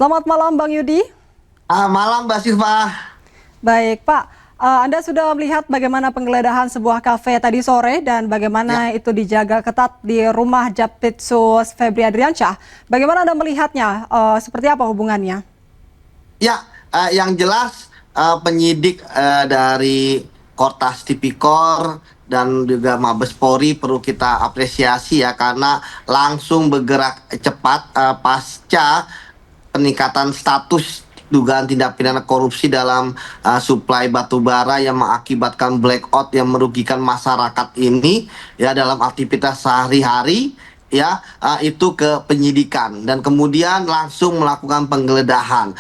Selamat malam Bang Yudi. Malam Mbak Silva. Baik Pak, Anda sudah melihat bagaimana penggeledahan sebuah kafe tadi sore dan Ya, bagaimana itu dijaga ketat di rumah Japitsus Febri Adriansyah. Bagaimana Anda melihatnya? Seperti apa hubungannya? ya, yang jelas penyidik dari Kortas Tipikor dan juga Mabes Polri perlu kita apresiasi ya karena langsung bergerak cepat pasca peningkatan status dugaan tindak pidana korupsi dalam suplai batu bara yang mengakibatkan blackout yang merugikan masyarakat ini ya dalam aktivitas sehari-hari ya itu ke penyidikan dan kemudian langsung melakukan penggeledahan.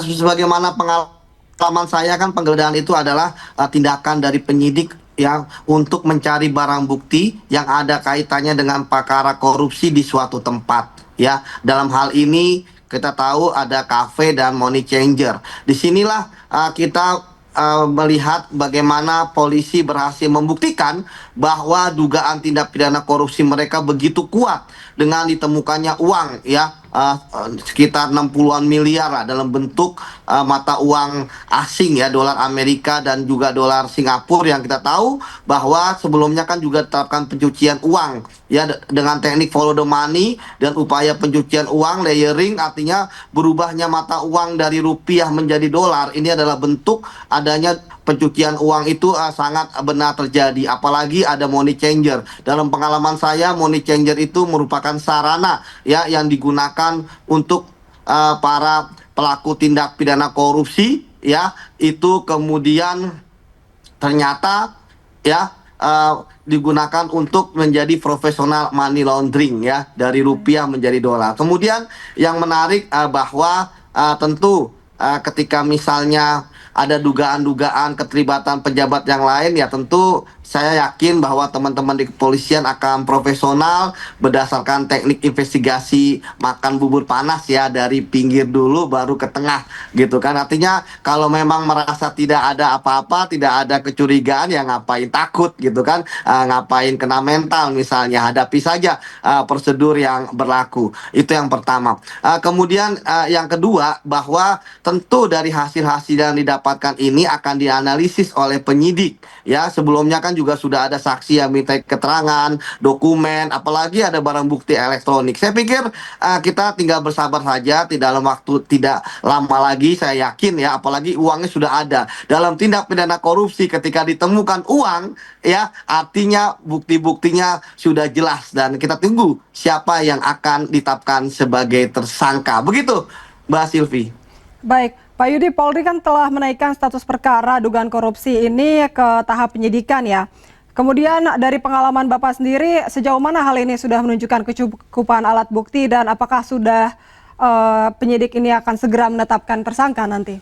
Sebagaimana pengalaman saya kan penggeledahan itu adalah tindakan dari penyidik yang untuk mencari barang bukti yang ada kaitannya dengan perkara korupsi di suatu tempat ya. Dalam hal ini kita tahu ada cafe dan money changer. Disinilah kita melihat bagaimana polisi berhasil membuktikan bahwa dugaan tindak pidana korupsi mereka begitu kuat dengan ditemukannya uang ya sekitar 60-an miliar lah, dalam bentuk mata uang asing ya, dolar Amerika dan juga dolar Singapura, yang kita tahu bahwa sebelumnya kan juga ditetapkan pencucian uang ya dengan teknik follow the money dan upaya pencucian uang layering, artinya berubahnya mata uang dari rupiah menjadi dolar. Ini adalah bentuk adanya pencucian uang itu sangat benar terjadi, apalagi ada money changer. Dalam pengalaman saya, money changer itu merupakan sarana ya yang digunakan untuk para pelaku tindak pidana korupsi ya, itu kemudian ternyata ya digunakan untuk menjadi profesional money laundering ya, dari rupiah menjadi dolar. Kemudian yang menarik bahwa tentu ketika misalnya ada dugaan-dugaan keterlibatan pejabat yang lain, ya tentu saya yakin bahwa teman-teman di kepolisian akan profesional berdasarkan teknik investigasi makan bubur panas ya, dari pinggir dulu baru ke tengah gitu kan. Artinya kalau memang merasa tidak ada apa-apa, tidak ada kecurigaan, ya ngapain takut gitu kan. Ngapain kena mental, misalnya hadapi saja prosedur yang berlaku. Itu yang pertama. Kemudian yang kedua, bahwa tentu dari hasil-hasil yang didapatkan ini akan dianalisis oleh penyidik ya. Sebelumnya kan juga sudah ada saksi yang minta keterangan, dokumen, apalagi ada barang bukti elektronik. Saya pikir kita tinggal bersabar saja, dalam waktu tidak lama lagi saya yakin ya, apalagi uangnya sudah ada. Dalam tindak pidana korupsi ketika ditemukan uang ya, artinya bukti-buktinya sudah jelas dan kita tunggu siapa yang akan ditetapkan sebagai tersangka. Begitu Mbak Silvi. Baik, Pak Yudi, Polri kan telah menaikkan status perkara dugaan korupsi ini ke tahap penyidikan ya. Kemudian dari pengalaman Bapak sendiri, sejauh mana hal ini sudah menunjukkan kecukupan alat bukti dan apakah sudah penyidik ini akan segera menetapkan tersangka nanti?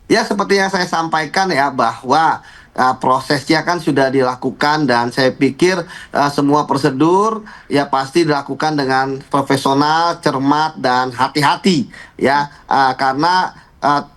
Ya, seperti yang saya sampaikan ya, bahwa prosesnya kan sudah dilakukan dan saya pikir semua prosedur ya pasti dilakukan dengan profesional, cermat dan hati-hati ya. Karena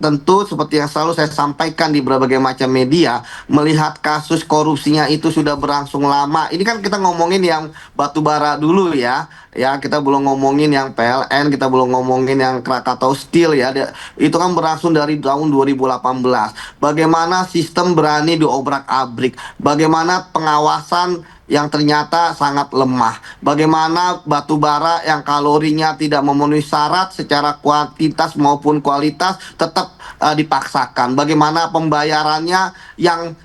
tentu seperti yang selalu saya sampaikan di berbagai macam media, melihat kasus korupsinya itu sudah berlangsung lama. Ini kan kita ngomongin yang batu bara dulu ya. Ya, kita belum ngomongin yang PLN, kita belum ngomongin yang Krakatau Steel ya. Itu kan berlangsung dari tahun 2018. Bagaimana sistem berani diobrak-abrik, bagaimana pengawasan yang ternyata sangat lemah, bagaimana batu bara yang kalorinya tidak memenuhi syarat secara kuantitas maupun kualitas tetap dipaksakan, bagaimana pembayarannya yang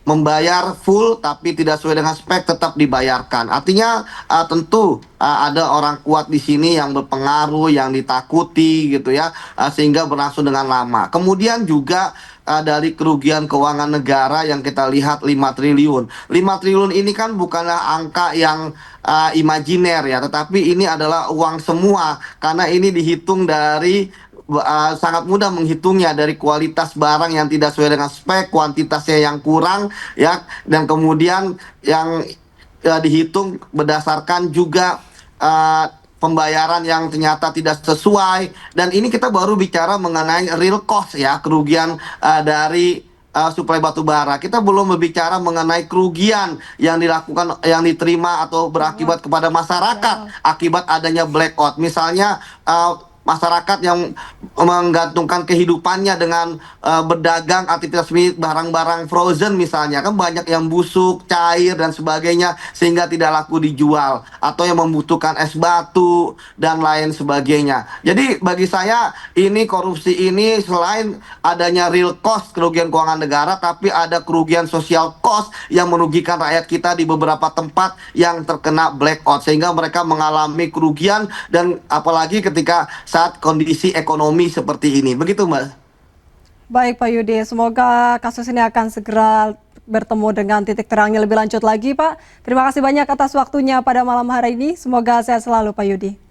membayar full tapi tidak sesuai dengan spek tetap dibayarkan. Artinya tentu ada orang kuat di sini yang berpengaruh, yang ditakuti gitu ya, sehingga berlangsung dengan lama. Kemudian juga dari kerugian keuangan negara yang kita lihat 5 triliun. 5 triliun ini kan bukanlah angka yang imajiner ya, tetapi ini adalah uang semua karena ini dihitung dari sangat mudah menghitungnya dari kualitas barang yang tidak sesuai dengan spek, kuantitasnya yang kurang ya, dan kemudian yang dihitung berdasarkan juga pembayaran yang ternyata tidak sesuai. Dan ini kita baru bicara mengenai real cost ya, kerugian dari suplai batu bara. Kita belum berbicara mengenai kerugian yang dilakukan, yang diterima atau berakibat kepada masyarakat akibat adanya blackout. Misalnya masyarakat yang menggantungkan kehidupannya dengan berdagang aktivitas barang-barang frozen misalnya, kan banyak yang busuk, cair dan sebagainya sehingga tidak laku dijual, atau yang membutuhkan es batu dan lain sebagainya. Jadi bagi saya ini korupsi ini selain adanya real cost kerugian keuangan negara, tapi ada kerugian social cost yang merugikan rakyat kita di beberapa tempat yang terkena blackout sehingga mereka mengalami kerugian, dan apalagi ketika saat kondisi ekonomi seperti ini. Begitu, Mbak. Baik Pak Yudi, semoga kasus ini akan segera bertemu dengan titik terangnya lebih lanjut lagi Pak. Terima kasih banyak atas waktunya pada malam hari ini, semoga sehat selalu Pak Yudi.